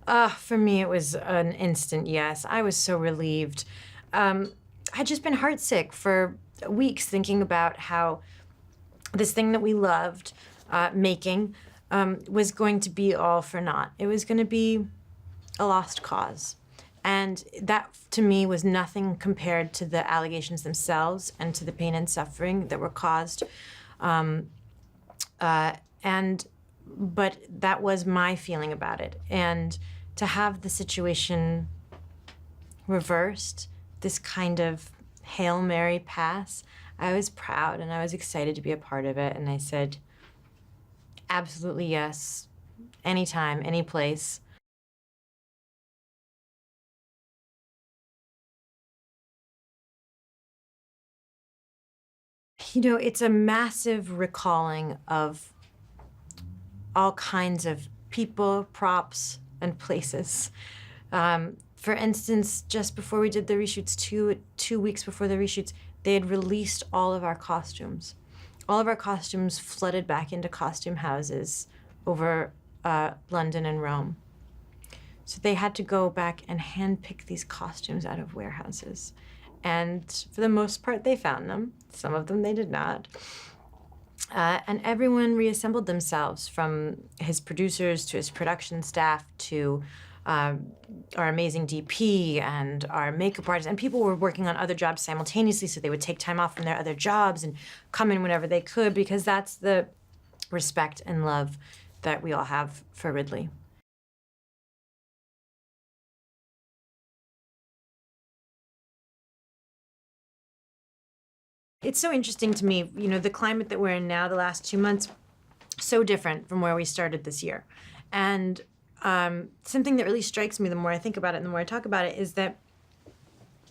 For me, it was an instant yes. I was so relieved. I'd just been heartsick for weeks thinking about how this thing that we loved making was going to be all for naught. It was going to be a lost cause. And that, to me, was nothing compared to the allegations themselves and to the pain and suffering that were caused. But that was my feeling about it. And to have the situation reversed, this kind of Hail Mary pass, I was proud and I was excited to be a part of it. And I said, absolutely yes, anytime, any place. You know, it's a massive recalling of all kinds of people, props, and places. For instance, just before we did the reshoots, two weeks before the reshoots, they had released all of our costumes. All of our costumes flooded back into costume houses over London and Rome. So they had to go back and handpick these costumes out of warehouses. And for the most part, they found them. Some of them they did not. And everyone reassembled themselves, from his producers to his production staff to our amazing DP and our makeup artists. And people were working on other jobs simultaneously, so they would take time off from their other jobs and come in whenever they could, because that's the respect and love that we all have for Ridley. It's so interesting to me, you know, the climate that we're in now, the last 2 months, so different from where we started this year. And something that really strikes me the more I think about it and the more I talk about it is that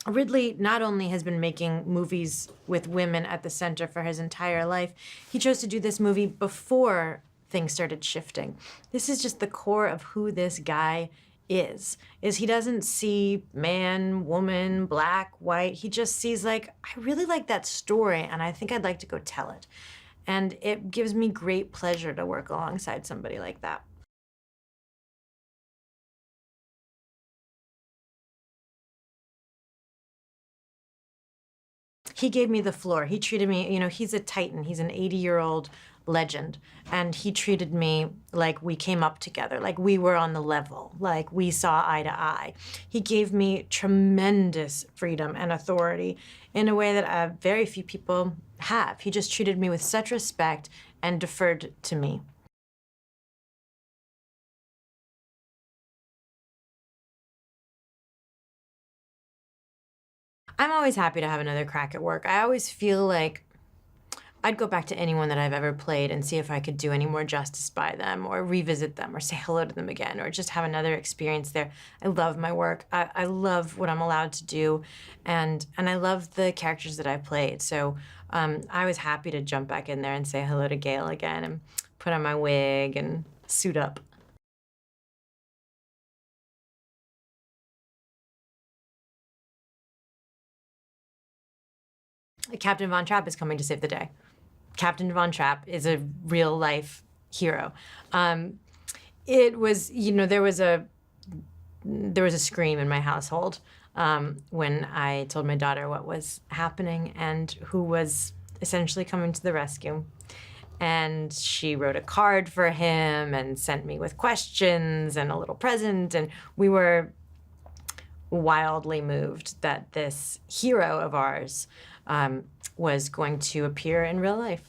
Ridley not only has been making movies with women at the center for his entire life, he chose to do this movie before things started shifting. This is just the core of who this guy is he doesn't see man, woman, black, white. He just sees, like, I really like that story and I think I'd like to go tell it. And it gives me great pleasure to work alongside somebody like that. He gave me the floor. He treated me, you know, he's a titan. He's an 80-year-old legend. And he treated me like we came up together, like we were on the level, like we saw eye to eye. He gave me tremendous freedom and authority in a way that very few people have. He just treated me with such respect and deferred to me. I'm always happy to have another crack at work. I always feel like I'd go back to anyone that I've ever played and see if I could do any more justice by them or revisit them or say hello to them again or just have another experience there. I love my work. I love what I'm allowed to do, and I love the characters that I played. So I was happy to jump back in there and say hello to Gail again and put on my wig and suit up. Captain Von Trapp is coming to save the day. Captain Von Trapp is a real life hero. It was, you know, there was a scream in my household when I told my daughter what was happening and who was essentially coming to the rescue. And she wrote a card for him and sent me with questions and a little present, and we were wildly moved that this hero of ours was going to appear in real life.